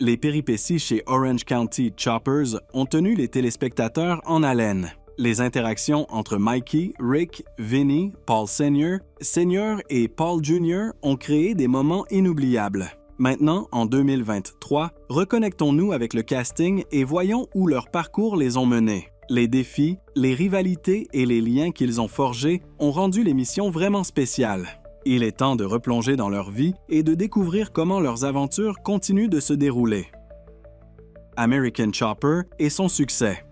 Les péripéties chez Orange County Choppers ont tenu les téléspectateurs en haleine. Les interactions entre Mikey, Rick, Vinny, Paul Senior et Paul Jr. ont créé des moments inoubliables. Maintenant, en 2023, reconnectons-nous avec le casting et voyons où leurs parcours les ont menés. Les défis, les rivalités et les liens qu'ils ont forgés ont rendu l'émission vraiment spéciale. Il est temps de replonger dans leur vie et de découvrir comment leurs aventures continuent de se dérouler. American Chopper et son succès.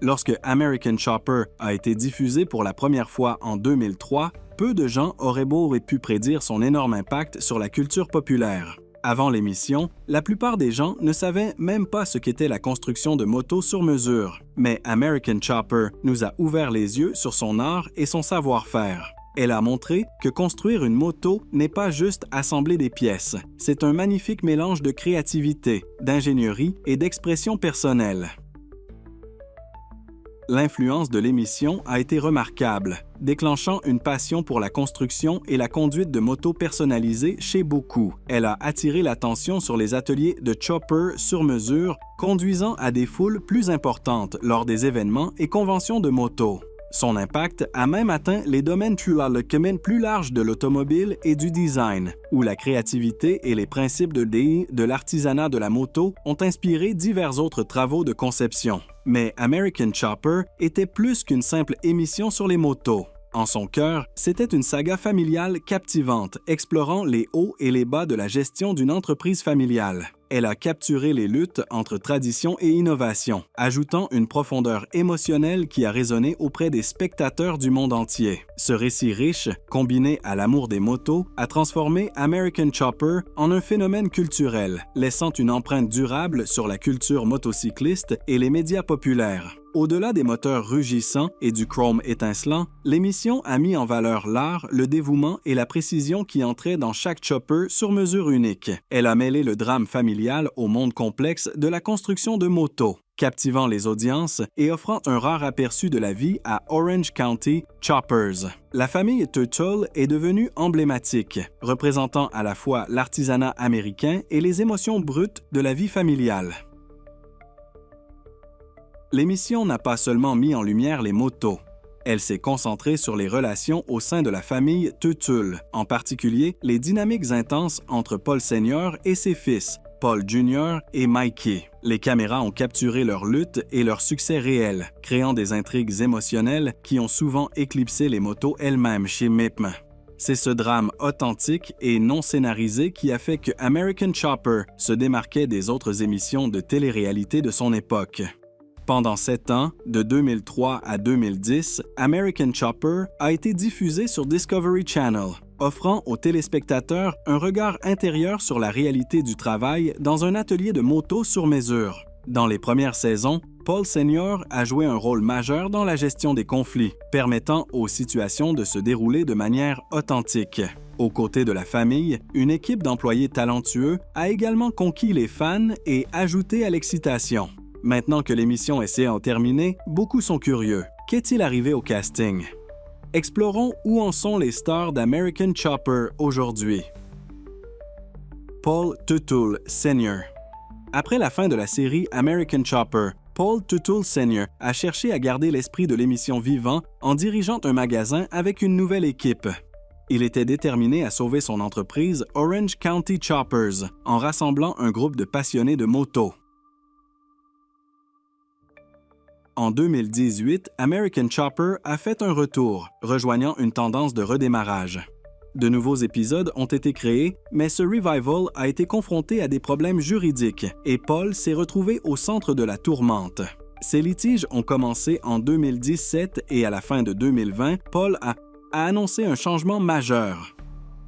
Lorsque American Chopper a été diffusé pour la première fois en 2003, peu de gens auraient pu prédire son énorme impact sur la culture populaire. Avant l'émission, la plupart des gens ne savaient même pas ce qu'était la construction de motos sur mesure. Mais American Chopper nous a ouvert les yeux sur son art et son savoir-faire. Elle a montré que construire une moto n'est pas juste assembler des pièces. C'est un magnifique mélange de créativité, d'ingénierie et d'expression personnelle. L'influence de l'émission a été remarquable, déclenchant une passion pour la construction et la conduite de motos personnalisées chez beaucoup. Elle a attiré l'attention sur les ateliers de chopper sur mesure, conduisant à des foules plus importantes lors des événements et conventions de moto. Son impact a même atteint les domaines plus larges de l'automobile et du design, où la créativité et les principes de l'artisanat de la moto ont inspiré divers autres travaux de conception. Mais American Chopper était plus qu'une simple émission sur les motos. En son cœur, c'était une saga familiale captivante, explorant les hauts et les bas de la gestion d'une entreprise familiale. Elle a capturé les luttes entre tradition et innovation, ajoutant une profondeur émotionnelle qui a résonné auprès des spectateurs du monde entier. Ce récit riche, combiné à l'amour des motos, a transformé American Chopper en un phénomène culturel, laissant une empreinte durable sur la culture motocycliste et les médias populaires. Au-delà des moteurs rugissants et du chrome étincelant, l'émission a mis en valeur l'art, le dévouement et la précision qui entraient dans chaque chopper sur mesure unique. Elle a mêlé le drame familial au monde complexe de la construction de motos, captivant les audiences et offrant un rare aperçu de la vie à Orange County Choppers. La famille Tuttle est devenue emblématique, représentant à la fois l'artisanat américain et les émotions brutes de la vie familiale. L'émission n'a pas seulement mis en lumière les motos. Elle s'est concentrée sur les relations au sein de la famille Tuttle, en particulier les dynamiques intenses entre Paul Senior et ses fils, Paul Jr. et Mikey. Les caméras ont capturé leur lutte et leur succès réel, créant des intrigues émotionnelles qui ont souvent éclipsé les motos elles-mêmes chez MIPM. C'est ce drame authentique et non scénarisé qui a fait que American Chopper se démarquait des autres émissions de télé-réalité de son époque. Pendant 7 ans, de 2003 à 2010, American Chopper a été diffusé sur Discovery Channel, offrant aux téléspectateurs un regard intérieur sur la réalité du travail dans un atelier de moto sur mesure. Dans les premières saisons, Paul Senior a joué un rôle majeur dans la gestion des conflits, permettant aux situations de se dérouler de manière authentique. Aux côtés de la famille, une équipe d'employés talentueux a également conquis les fans et ajouté à l'excitation. Maintenant que l'émission est séance terminée, beaucoup sont curieux. Qu'est-il arrivé au casting? Explorons où en sont les stars d'American Chopper aujourd'hui. Paul Tuttle Sr. Après la fin de la série American Chopper, Paul Tuttle Sr. a cherché à garder l'esprit de l'émission vivant en dirigeant un magasin avec une nouvelle équipe. Il était déterminé à sauver son entreprise Orange County Choppers en rassemblant un groupe de passionnés de moto. En 2018, American Chopper a fait un retour, rejoignant une tendance de redémarrage. De nouveaux épisodes ont été créés, mais ce revival a été confronté à des problèmes juridiques et Paul s'est retrouvé au centre de la tourmente. Ces litiges ont commencé en 2017 et à la fin de 2020, Paul a annoncé un changement majeur.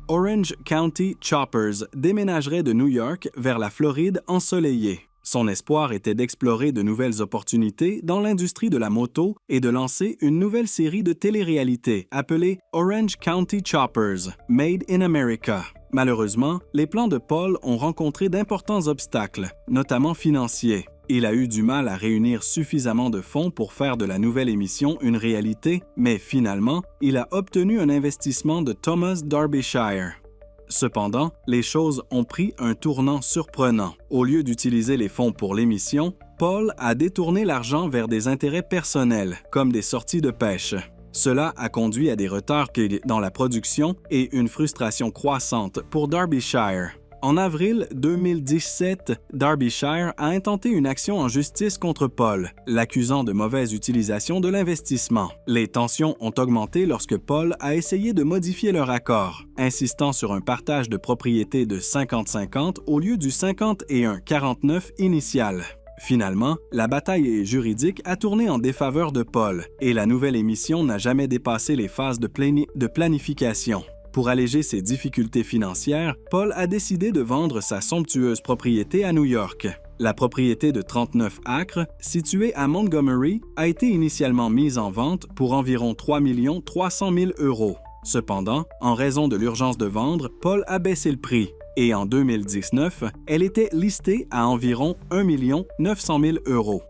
Orange County Choppers déménagerait de New York vers la Floride ensoleillée. Son espoir était d'explorer de nouvelles opportunités dans l'industrie de la moto et de lancer une nouvelle série de télé-réalité appelée Orange County Choppers, Made in America. Malheureusement, les plans de Paul ont rencontré d'importants obstacles, notamment financiers. Il a eu du mal à réunir suffisamment de fonds pour faire de la nouvelle émission une réalité, mais finalement, il a obtenu un investissement de Thomas Derbyshire. Cependant, les choses ont pris un tournant surprenant. Au lieu d'utiliser les fonds pour l'émission, Paul a détourné l'argent vers des intérêts personnels, comme des sorties de pêche. Cela a conduit à des retards dans la production et une frustration croissante pour Derbyshire. En avril 2017, Derbyshire a intenté une action en justice contre Paul, l'accusant de mauvaise utilisation de l'investissement. Les tensions ont augmenté lorsque Paul a essayé de modifier leur accord, insistant sur un partage de propriété de 50-50 au lieu du 51-49 initial. Finalement, la bataille juridique a tourné en défaveur de Paul et la nouvelle émission n'a jamais dépassé les phases de planification. Pour alléger ses difficultés financières, Paul a décidé de vendre sa somptueuse propriété à New York. La propriété de 39 acres, située à Montgomery, a été initialement mise en vente pour environ 3 300 000 €. Cependant, en raison de l'urgence de vendre, Paul a baissé le prix et en 2019, elle était listée à environ 1 900 000 €.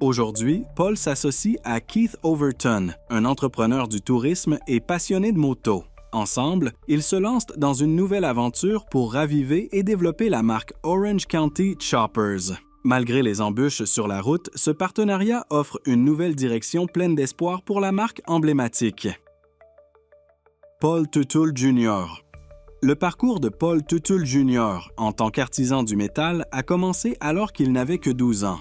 Aujourd'hui, Paul s'associe à Keith Overton, un entrepreneur du tourisme et passionné de moto. Ensemble, ils se lancent dans une nouvelle aventure pour raviver et développer la marque Orange County Choppers. Malgré les embûches sur la route, ce partenariat offre une nouvelle direction pleine d'espoir pour la marque emblématique. Paul Tuttle Jr. Le parcours de Paul Tuttle Jr. en tant qu'artisan du métal a commencé alors qu'il n'avait que 12 ans.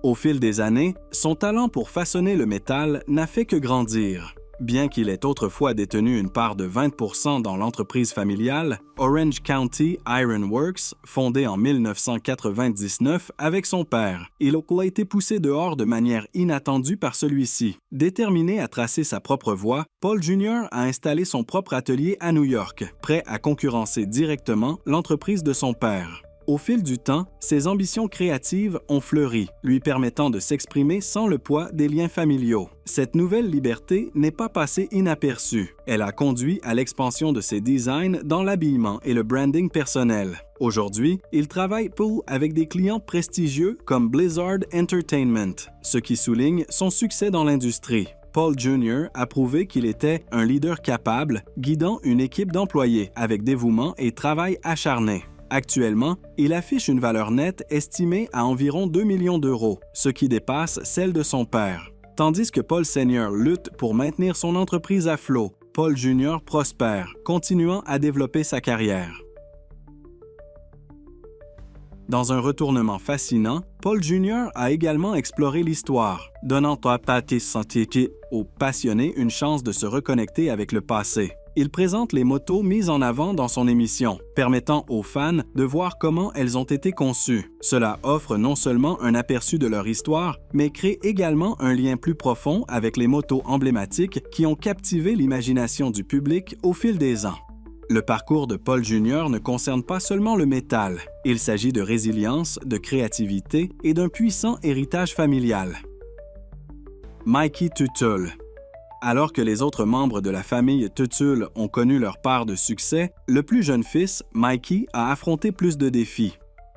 Au fil des années, son talent pour façonner le métal n'a fait que grandir. Bien qu'il ait autrefois détenu une part de 20% dans l'entreprise familiale, Orange County Iron Works, fondée en 1999 avec son père, il a été poussé dehors de manière inattendue par celui-ci. Déterminé à tracer sa propre voie, Paul Jr. a installé son propre atelier à New York, prêt à concurrencer directement l'entreprise de son père. Au fil du temps, ses ambitions créatives ont fleuri, lui permettant de s'exprimer sans le poids des liens familiaux. Cette nouvelle liberté n'est pas passée inaperçue. Elle a conduit à l'expansion de ses designs dans l'habillement et le branding personnel. Aujourd'hui, il travaille avec des clients prestigieux comme Blizzard Entertainment, ce qui souligne son succès dans l'industrie. Paul Jr. a prouvé qu'il était un leader capable, guidant une équipe d'employés avec dévouement et travail acharné. Actuellement, il affiche une valeur nette estimée à environ 2 millions €, ce qui dépasse celle de son père. Tandis que Paul Sr. lutte pour maintenir son entreprise à flot, Paul Jr. prospère, continuant à développer sa carrière. Dans un retournement fascinant, Paul Jr. a également exploré l'histoire, donnant aux passionnés une chance de se reconnecter avec le passé. Il présente les motos mises en avant dans son émission, permettant aux fans de voir comment elles ont été conçues. Cela offre non seulement un aperçu de leur histoire, mais crée également un lien plus profond avec les motos emblématiques qui ont captivé l'imagination du public au fil des ans. Le parcours de Paul Jr. ne concerne pas seulement le métal. Il s'agit de résilience, de créativité et d'un puissant héritage familial. Mikey Tuttle. Alors que les autres membres de la famille Tuttle ont connu leur part de succès, le plus jeune fils, Mikey, a affronté plus de défis.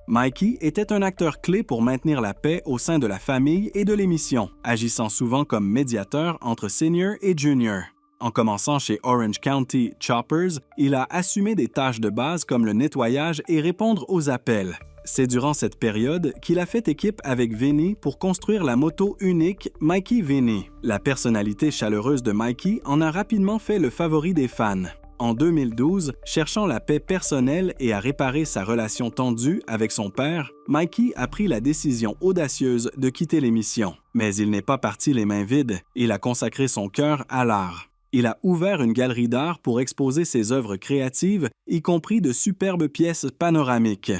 Mikey était un acteur clé pour maintenir la paix au sein de la famille et de l'émission, agissant souvent comme médiateur entre Senior et Junior. En commençant chez Orange County Choppers, il a assumé des tâches de base comme le nettoyage et répondre aux appels. C'est durant cette période qu'il a fait équipe avec Vinny pour construire la moto unique Mikey Vinny. La personnalité chaleureuse de Mikey en a rapidement fait le favori des fans. En 2012, cherchant la paix personnelle et à réparer sa relation tendue avec son père, Mikey a pris la décision audacieuse de quitter l'émission. Mais il n'est pas parti les mains vides, il a consacré son cœur à l'art. Il a ouvert une galerie d'art pour exposer ses œuvres créatives, y compris de superbes pièces panoramiques.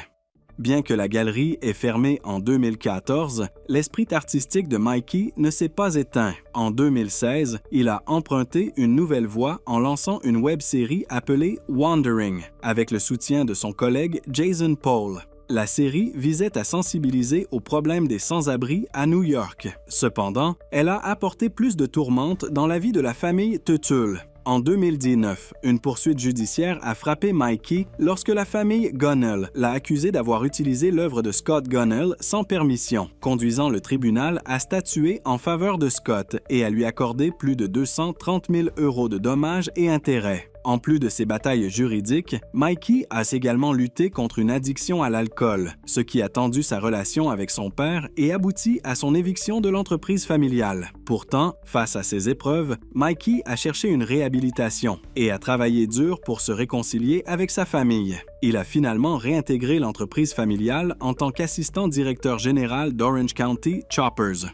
Bien que la galerie ait fermé en 2014, l'esprit artistique de Mikey ne s'est pas éteint. En 2016, il a emprunté une nouvelle voie en lançant une web-série appelée Wandering, avec le soutien de son collègue Jason Paul. La série visait à sensibiliser aux problèmes des sans-abri à New York. Cependant, elle a apporté plus de tourmentes dans la vie de la famille Tuttle. En 2019, une poursuite judiciaire a frappé Mikey lorsque la famille Gunnell l'a accusé d'avoir utilisé l'œuvre de Scott Gunnell sans permission, conduisant le tribunal à statuer en faveur de Scott et à lui accorder plus de 230 000 € de dommages et intérêts. En plus de ces batailles juridiques, Mikey a également lutté contre une addiction à l'alcool, ce qui a tendu sa relation avec son père et abouti à son éviction de l'entreprise familiale. Pourtant, face à ces épreuves, Mikey a cherché une réhabilitation et a travaillé dur pour se réconcilier avec sa famille. Il a finalement réintégré l'entreprise familiale en tant qu'assistant directeur général d'Orange County Choppers.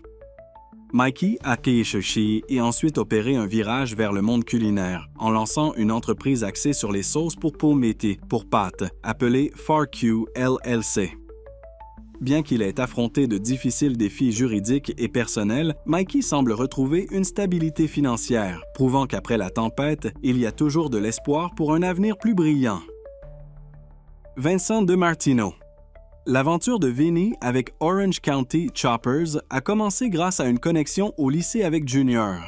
Mikey a cherché et ensuite opéré un virage vers le monde culinaire en lançant une entreprise axée sur les sauces pour pommetti pour pâtes, appelée FarQ LLC. Bien qu'il ait affronté de difficiles défis juridiques et personnels, Mikey semble retrouver une stabilité financière, prouvant qu'après la tempête, il y a toujours de l'espoir pour un avenir plus brillant. Vincent DeMartino. L'aventure de Vinny avec Orange County Choppers a commencé grâce à une connexion au lycée avec Junior.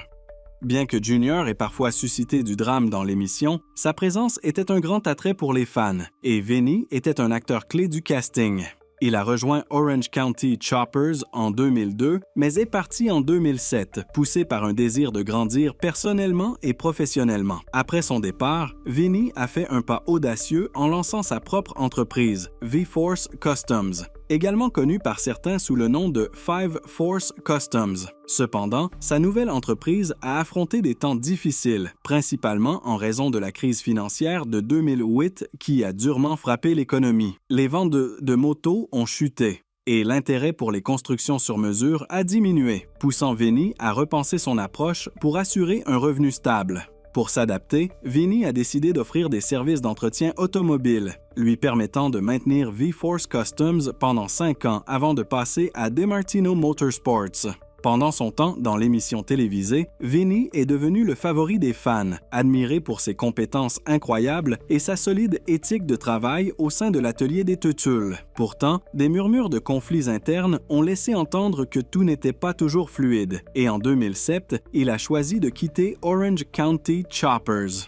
Bien que Junior ait parfois suscité du drame dans l'émission, sa présence était un grand attrait pour les fans et Vinny était un acteur clé du casting. Il a rejoint Orange County Choppers en 2002, mais est parti en 2007, poussé par un désir de grandir personnellement et professionnellement. Après son départ, Vinny a fait un pas audacieux en lançant sa propre entreprise, V-Force Customs, également connue par certains sous le nom de Five Force Customs. Cependant, sa nouvelle entreprise a affronté des temps difficiles, principalement en raison de la crise financière de 2008 qui a durement frappé l'économie. Les ventes de motos ont chuté et l'intérêt pour les constructions sur mesure a diminué, poussant Vinny à repenser son approche pour assurer un revenu stable. Pour s'adapter, Vinny a décidé d'offrir des services d'entretien automobile, lui permettant de maintenir V-Force Customs pendant 5 ans avant de passer à DeMartino Motorsports. Pendant son temps dans l'émission télévisée, Vinny est devenu le favori des fans, admiré pour ses compétences incroyables et sa solide éthique de travail au sein de l'atelier des Teutules. Pourtant, des murmures de conflits internes ont laissé entendre que tout n'était pas toujours fluide, et en 2007, il a choisi de quitter Orange County Choppers.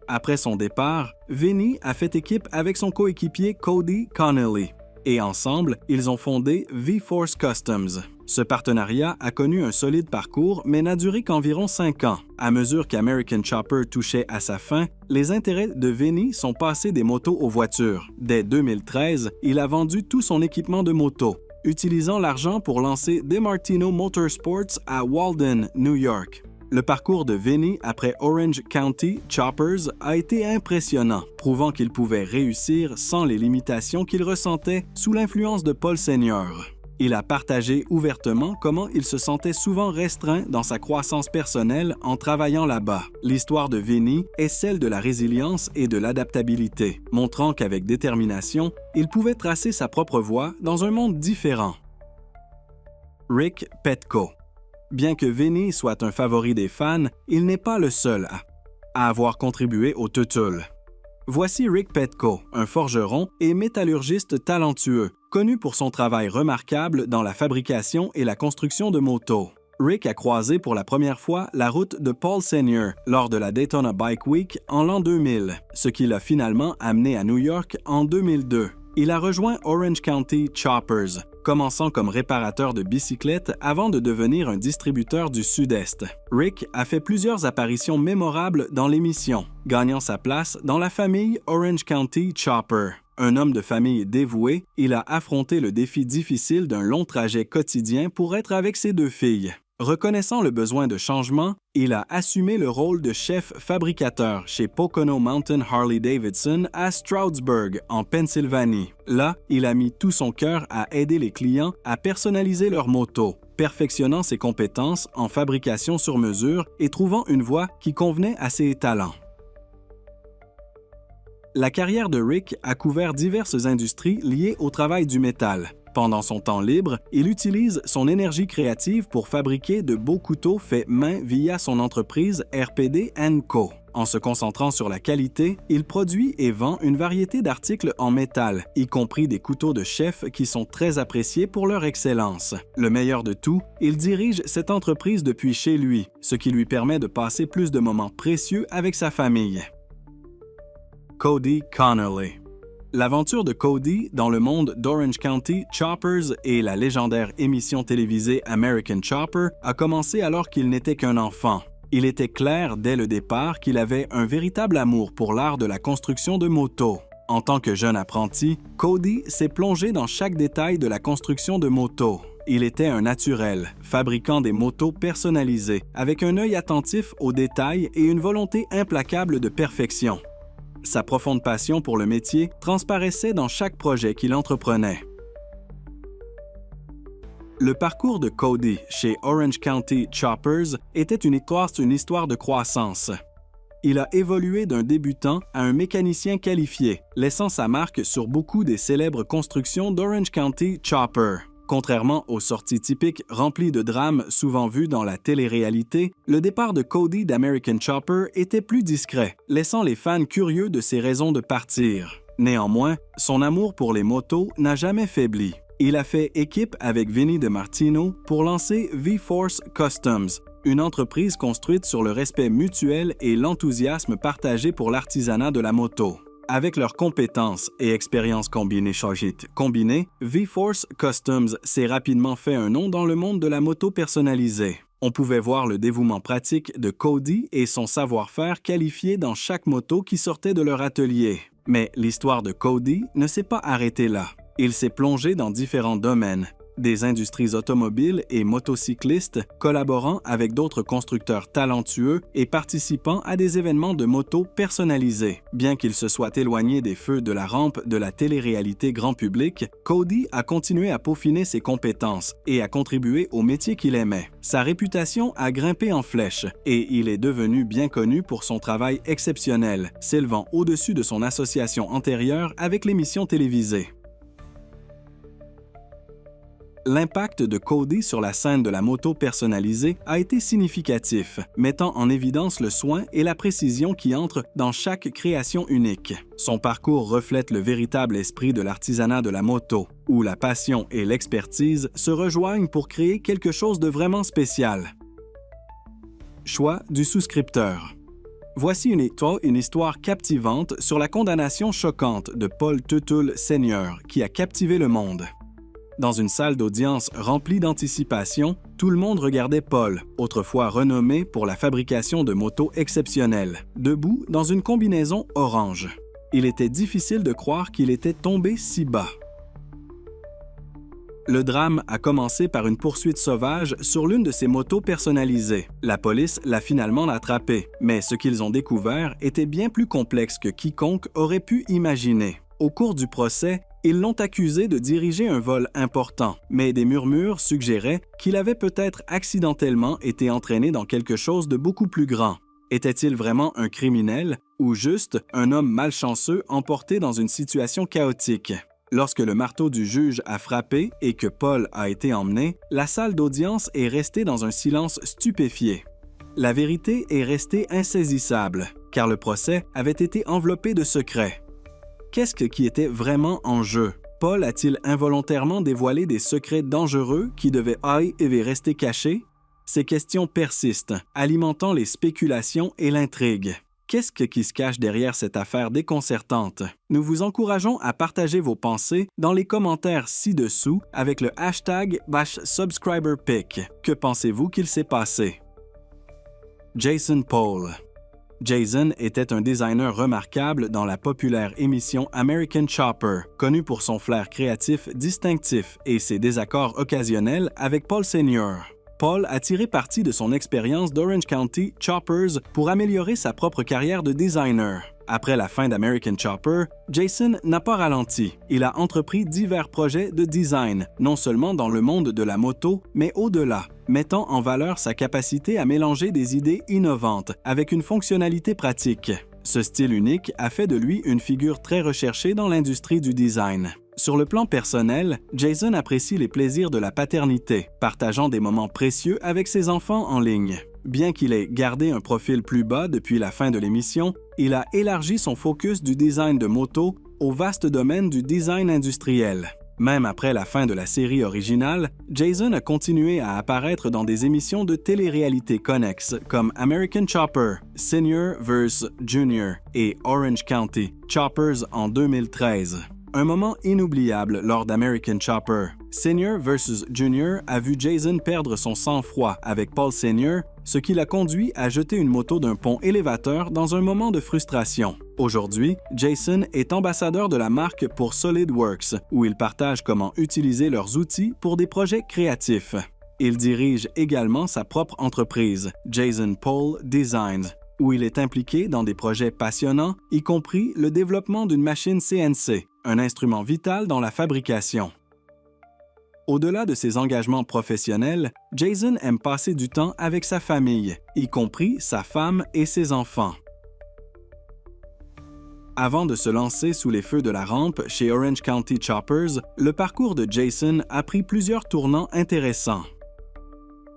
Après son départ, Vinny a fait équipe avec son coéquipier Cody Connelly, et ensemble, ils ont fondé V-Force Customs. Ce partenariat a connu un solide parcours, mais n'a duré qu'environ 5 ans. À mesure qu'American Chopper touchait à sa fin, les intérêts de Vinny sont passés des motos aux voitures. Dès 2013, il a vendu tout son équipement de moto, utilisant l'argent pour lancer DeMartino Motorsports à Walden, New York. Le parcours de Vinny après Orange County Choppers a été impressionnant, prouvant qu'il pouvait réussir sans les limitations qu'il ressentait sous l'influence de Paul Senior. Il a partagé ouvertement comment il se sentait souvent restreint dans sa croissance personnelle en travaillant là-bas. L'histoire de Vinny est celle de la résilience et de l'adaptabilité, montrant qu'avec détermination, il pouvait tracer sa propre voie dans un monde différent. Rick Petco. Bien que Vinny soit un favori des fans, il n'est pas le seul à avoir contribué au Teutul. Voici Rick Petco, un forgeron et métallurgiste talentueux, connu pour son travail remarquable dans la fabrication et la construction de motos. Rick a croisé pour la première fois la route de Paul Senior lors de la Daytona Bike Week en l'an 2000, ce qui l'a finalement amené à New York en 2002. Il a rejoint Orange County Choppers, commençant comme réparateur de bicyclettes avant de devenir un distributeur du Sud-Est. Rick a fait plusieurs apparitions mémorables dans l'émission, gagnant sa place dans la famille Orange County Chopper. Un homme de famille dévoué, il a affronté le défi difficile d'un long trajet quotidien pour être avec ses 2 filles. Reconnaissant le besoin de changement, il a assumé le rôle de chef fabricateur chez Pocono Mountain Harley-Davidson à Stroudsburg, en Pennsylvanie. Là, il a mis tout son cœur à aider les clients à personnaliser leurs motos, perfectionnant ses compétences en fabrication sur mesure et trouvant une voie qui convenait à ses talents. La carrière de Rick a couvert diverses industries liées au travail du métal. Pendant son temps libre, il utilise son énergie créative pour fabriquer de beaux couteaux faits main via son entreprise RPD & Co. En se concentrant sur la qualité, il produit et vend une variété d'articles en métal, y compris des couteaux de chef qui sont très appréciés pour leur excellence. Le meilleur de tout, il dirige cette entreprise depuis chez lui, ce qui lui permet de passer plus de moments précieux avec sa famille. Cody Connolly. L'aventure de Cody dans le monde d'Orange County Choppers et la légendaire émission télévisée American Chopper a commencé alors qu'il n'était qu'un enfant. Il était clair dès le départ qu'il avait un véritable amour pour l'art de la construction de motos. En tant que jeune apprenti, Cody s'est plongé dans chaque détail de la construction de motos. Il était un naturel, fabriquant des motos personnalisées, avec un œil attentif aux détails et une volonté implacable de perfection. Sa profonde passion pour le métier transparaissait dans chaque projet qu'il entreprenait. Le parcours de Cody chez Orange County Choppers était une histoire de croissance. Il a évolué d'un débutant à un mécanicien qualifié, laissant sa marque sur beaucoup des célèbres constructions d'Orange County Chopper. Contrairement aux sorties typiques remplies de drames souvent vus dans la télé-réalité, le départ de Cody d'American Chopper était plus discret, laissant les fans curieux de ses raisons de partir. Néanmoins, son amour pour les motos n'a jamais faibli. Il a fait équipe avec Vinnie DeMartino pour lancer V-Force Customs, une entreprise construite sur le respect mutuel et l'enthousiasme partagé pour l'artisanat de la moto. Avec leurs compétences et expériences combinées, V-Force Customs s'est rapidement fait un nom dans le monde de la moto personnalisée. On pouvait voir le dévouement pratique de Cody et son savoir-faire qualifié dans chaque moto qui sortait de leur atelier. Mais l'histoire de Cody ne s'est pas arrêtée là. Il s'est plongé dans différents domaines, des industries automobiles et motocyclistes, collaborant avec d'autres constructeurs talentueux et participant à des événements de moto personnalisés. Bien qu'il se soit éloigné des feux de la rampe de la télé-réalité grand public, Cody a continué à peaufiner ses compétences et à contribuer au métier qu'il aimait. Sa réputation a grimpé en flèche et il est devenu bien connu pour son travail exceptionnel, s'élevant au-dessus de son association antérieure avec l'émission télévisée. L'impact de Cody sur la scène de la moto personnalisée a été significatif, mettant en évidence le soin et la précision qui entrent dans chaque création unique. Son parcours reflète le véritable esprit de l'artisanat de la moto, où la passion et l'expertise se rejoignent pour créer quelque chose de vraiment spécial. Choix du souscripteur. Voici une histoire captivante sur la condamnation choquante de Paul Tuttle Sr. qui a captivé le monde. Dans une salle d'audience remplie d'anticipation, tout le monde regardait Paul, autrefois renommé pour la fabrication de motos exceptionnelles, debout dans une combinaison orange. Il était difficile de croire qu'il était tombé si bas. Le drame a commencé par une poursuite sauvage sur l'une de ses motos personnalisées. La police l'a finalement attrapé, mais ce qu'ils ont découvert était bien plus complexe que quiconque aurait pu imaginer. Au cours du procès, ils l'ont accusé de diriger un vol important, mais des murmures suggéraient qu'il avait peut-être accidentellement été entraîné dans quelque chose de beaucoup plus grand. Était-il vraiment un criminel ou juste un homme malchanceux emporté dans une situation chaotique? Lorsque le marteau du juge a frappé et que Paul a été emmené, la salle d'audience est restée dans un silence stupéfié. La vérité est restée insaisissable, car le procès avait été enveloppé de secrets. Qu'est-ce qui était vraiment en jeu? Paul a-t-il involontairement dévoilé des secrets dangereux qui devaient rester cachés? Ces questions persistent, alimentant les spéculations et l'intrigue. Qu'est-ce qui se cache derrière cette affaire déconcertante? Nous vous encourageons à partager vos pensées dans les commentaires ci-dessous avec le hashtag #subscriberpic. Que pensez-vous qu'il s'est passé? Jason Paul. Jason était un designer remarquable dans la populaire émission American Chopper, connu pour son flair créatif distinctif et ses désaccords occasionnels avec Paul Sr. Paul a tiré parti de son expérience d'Orange County Choppers pour améliorer sa propre carrière de designer. Après la fin d'American Chopper, Jason n'a pas ralenti. Il a entrepris divers projets de design, non seulement dans le monde de la moto, mais au-delà, mettant en valeur sa capacité à mélanger des idées innovantes avec une fonctionnalité pratique. Ce style unique a fait de lui une figure très recherchée dans l'industrie du design. Sur le plan personnel, Jason apprécie les plaisirs de la paternité, partageant des moments précieux avec ses enfants en ligne. Bien qu'il ait gardé un profil plus bas depuis la fin de l'émission, il a élargi son focus du design de moto au vaste domaine du design industriel. Même après la fin de la série originale, Jason a continué à apparaître dans des émissions de télé-réalité connexes comme American Chopper, Senior vs. Junior et Orange County, Choppers en 2013. Un moment inoubliable lors d'American Chopper. Senior vs. Junior a vu Jason perdre son sang-froid avec Paul Senior, ce qui l'a conduit à jeter une moto d'un pont élévateur dans un moment de frustration. Aujourd'hui, Jason est ambassadeur de la marque pour SolidWorks, où il partage comment utiliser leurs outils pour des projets créatifs. Il dirige également sa propre entreprise, Jason Paul Designs, où il est impliqué dans des projets passionnants, y compris le développement d'une machine CNC, un instrument vital dans la fabrication. Au-delà de ses engagements professionnels, Jason aime passer du temps avec sa famille, y compris sa femme et ses enfants. Avant de se lancer sous les feux de la rampe chez Orange County Choppers, le parcours de Jason a pris plusieurs tournants intéressants.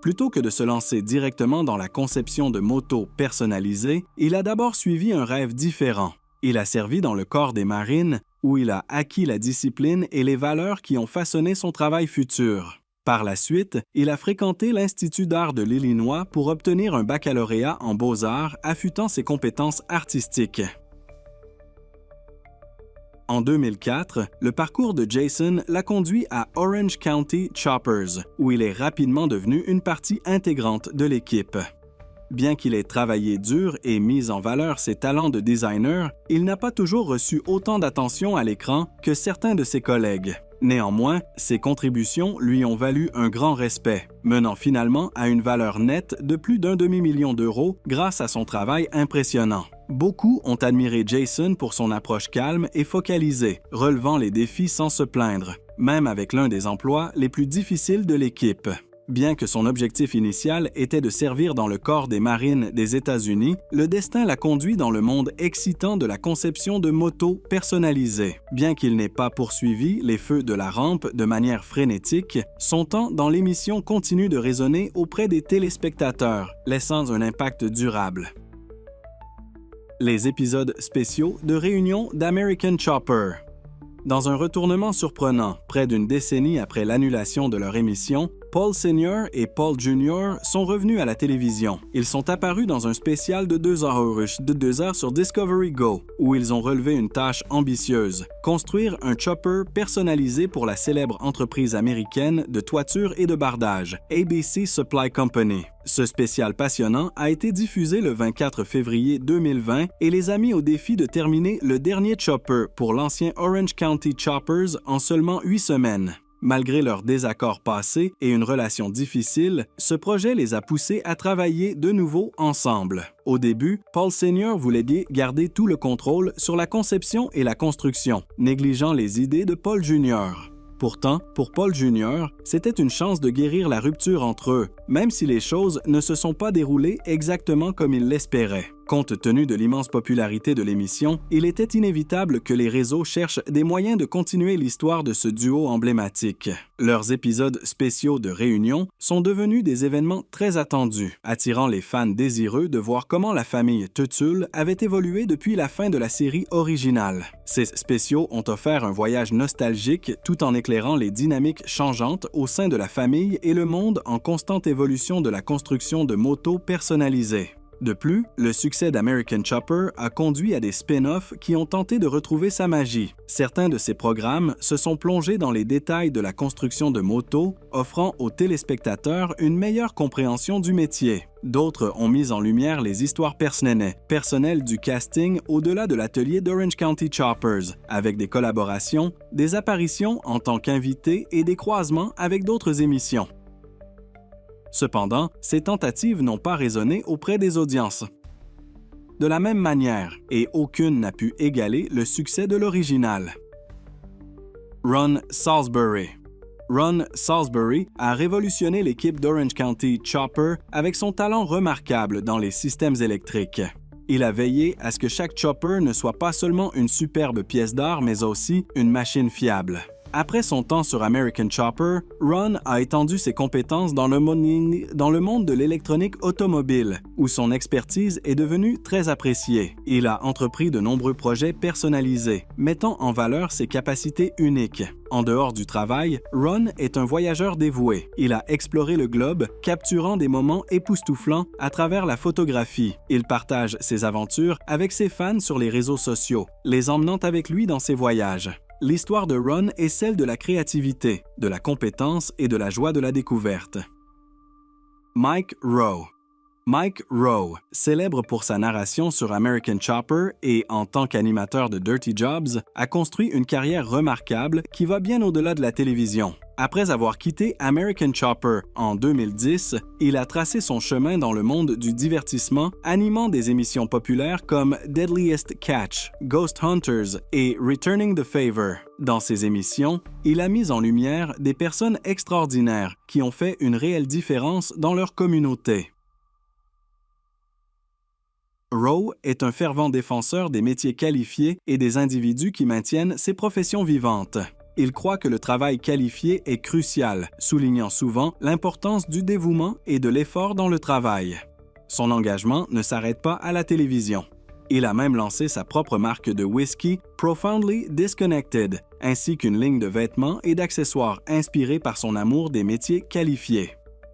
Plutôt que de se lancer directement dans la conception de motos personnalisées, il a d'abord suivi un rêve différent. Il a servi dans le corps des marines, où il a acquis la discipline et les valeurs qui ont façonné son travail futur. Par la suite, il a fréquenté l'Institut d'art de l'Illinois pour obtenir un baccalauréat en beaux-arts, affûtant ses compétences artistiques. En 2004, le parcours de Jason l'a conduit à Orange County Choppers, où il est rapidement devenu une partie intégrante de l'équipe. Bien qu'il ait travaillé dur et mis en valeur ses talents de designer, il n'a pas toujours reçu autant d'attention à l'écran que certains de ses collègues. Néanmoins, ses contributions lui ont valu un grand respect, menant finalement à une valeur nette de plus d'1 demi-million d'euros grâce à son travail impressionnant. Beaucoup ont admiré Jason pour son approche calme et focalisée, relevant les défis sans se plaindre, même avec l'un des emplois les plus difficiles de l'équipe. Bien que son objectif initial était de servir dans le corps des marines des États-Unis, le destin l'a conduit dans le monde excitant de la conception de motos personnalisées. Bien qu'il n'ait pas poursuivi les feux de la rampe de manière frénétique, son temps dans l'émission continue de résonner auprès des téléspectateurs, laissant un impact durable. Les épisodes spéciaux de réunion d'American Chopper. Dans un retournement surprenant, près d'une décennie après l'annulation de leur émission, Paul Senior et Paul Junior sont revenus à la télévision. Ils sont apparus dans un spécial de 2 heures sur Discovery Go, où ils ont relevé une tâche ambitieuse, construire un chopper personnalisé pour la célèbre entreprise américaine de toiture et de bardage, ABC Supply Company. Ce spécial passionnant a été diffusé le 24 février 2020 et les a mis au défi de terminer le dernier chopper pour l'ancien Orange County Choppers en seulement 8 semaines. Malgré leurs désaccords passés et une relation difficile, ce projet les a poussés à travailler de nouveau ensemble. Au début, Paul Senior voulait garder tout le contrôle sur la conception et la construction, négligeant les idées de Paul Junior. Pourtant, pour Paul Junior, c'était une chance de guérir la rupture entre eux, même si les choses ne se sont pas déroulées exactement comme il l'espérait. Compte tenu de l'immense popularité de l'émission, il était inévitable que les réseaux cherchent des moyens de continuer l'histoire de ce duo emblématique. Leurs épisodes spéciaux de réunion sont devenus des événements très attendus, attirant les fans désireux de voir comment la famille Tutul avait évolué depuis la fin de la série originale. Ces spéciaux ont offert un voyage nostalgique tout en éclairant les dynamiques changeantes au sein de la famille et le monde en constante évolution de la construction de motos personnalisées. De plus, le succès d'American Chopper a conduit à des spin-offs qui ont tenté de retrouver sa magie. Certains de ces programmes se sont plongés dans les détails de la construction de motos, offrant aux téléspectateurs une meilleure compréhension du métier. D'autres ont mis en lumière les histoires personnelles du casting au-delà de l'atelier d'Orange County Choppers, avec des collaborations, des apparitions en tant qu'invités et des croisements avec d'autres émissions. Cependant, ces tentatives n'ont pas résonné auprès des audiences. De la même manière, et aucune n'a pu égaler le succès de l'original. Ron Salisbury. Ron Salisbury a révolutionné l'équipe d'Orange County Chopper avec son talent remarquable dans les systèmes électriques. Il a veillé à ce que chaque chopper ne soit pas seulement une superbe pièce d'art, mais aussi une machine fiable. Après son temps sur American Chopper, Ron a étendu ses compétences dans le monde de l'électronique automobile, où son expertise est devenue très appréciée. Il a entrepris de nombreux projets personnalisés, mettant en valeur ses capacités uniques. En dehors du travail, Ron est un voyageur dévoué. Il a exploré le globe, capturant des moments époustouflants à travers la photographie. Il partage ses aventures avec ses fans sur les réseaux sociaux, les emmenant avec lui dans ses voyages. L'histoire de Ron est celle de la créativité, de la compétence et de la joie de la découverte. Mike Rowe. Mike Rowe, célèbre pour sa narration sur American Chopper et en tant qu'animateur de Dirty Jobs, a construit une carrière remarquable qui va bien au-delà de la télévision. Après avoir quitté American Chopper en 2010, il a tracé son chemin dans le monde du divertissement, animant des émissions populaires comme Deadliest Catch, Ghost Hunters et Returning the Favor. Dans ces émissions, il a mis en lumière des personnes extraordinaires qui ont fait une réelle différence dans leur communauté. Rowe est un fervent défenseur des métiers qualifiés et des individus qui maintiennent ces professions vivantes. Il croit que le travail qualifié est crucial, soulignant souvent l'importance du dévouement et de l'effort dans le travail. Son engagement ne s'arrête pas à la télévision. Il a même lancé sa propre marque de whisky, Profoundly Disconnected, ainsi qu'une ligne de vêtements et d'accessoires inspirés par son amour des métiers qualifiés.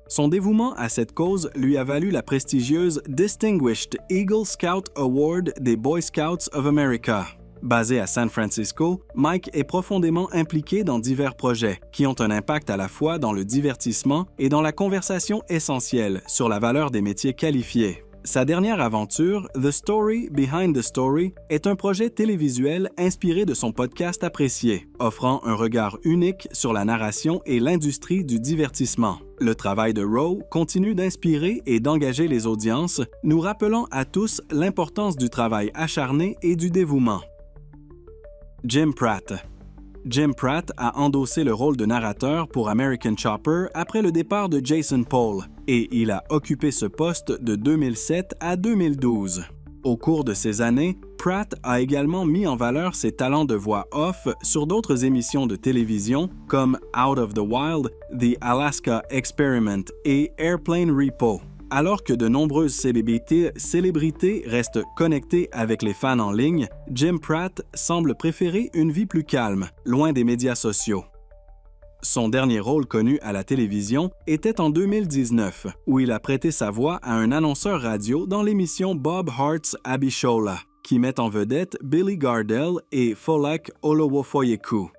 Son dévouement à cette cause lui a valu la prestigieuse Distinguished Eagle Scout Award des Boy Scouts of America. Basé à San Francisco, Mike est profondément impliqué dans divers projets qui ont un impact à la fois dans le divertissement et dans la conversation essentielle sur la valeur des métiers qualifiés. Sa dernière aventure, The Story Behind the Story, est un projet télévisuel inspiré de son podcast apprécié, offrant un regard unique sur la narration et l'industrie du divertissement. Le travail de Rowe continue d'inspirer et d'engager les audiences, nous rappelant à tous l'importance du travail acharné et du dévouement. Jim Pratt. Jim Pratt a endossé le rôle de narrateur pour American Chopper après le départ de Jason Paul, et il a occupé ce poste de 2007 à 2012. Au cours de ces années, Pratt a également mis en valeur ses talents de voix off sur d'autres émissions de télévision comme Out of the Wild, The Alaska Experiment et Airplane Repo. Alors que de nombreuses célébrités restent connectées avec les fans en ligne, Jim Pratt semble préférer une vie plus calme, loin des médias sociaux. Son dernier rôle connu à la télévision était en 2019, où il a prêté sa voix à un annonceur radio dans l'émission Bob Hart's Abishola, qui met en vedette Billy Gardell et Folak Olowofoyeku.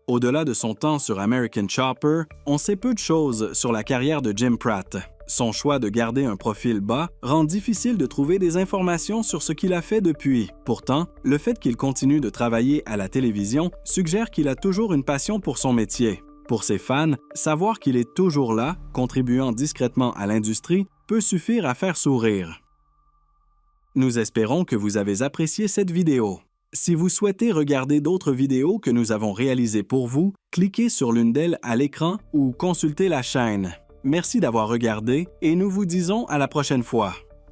Au-delà de son temps sur American Chopper, on sait peu de choses sur la carrière de Jim Pratt. Son choix de garder un profil bas rend difficile de trouver des informations sur ce qu'il a fait depuis. Pourtant, le fait qu'il continue de travailler à la télévision suggère qu'il a toujours une passion pour son métier. Pour ses fans, savoir qu'il est toujours là, contribuant discrètement à l'industrie, peut suffire à faire sourire. Nous espérons que vous avez apprécié cette vidéo. Si vous souhaitez regarder d'autres vidéos que nous avons réalisées pour vous, cliquez sur l'une d'elles à l'écran ou consultez la chaîne. Merci d'avoir regardé et nous vous disons à la prochaine fois.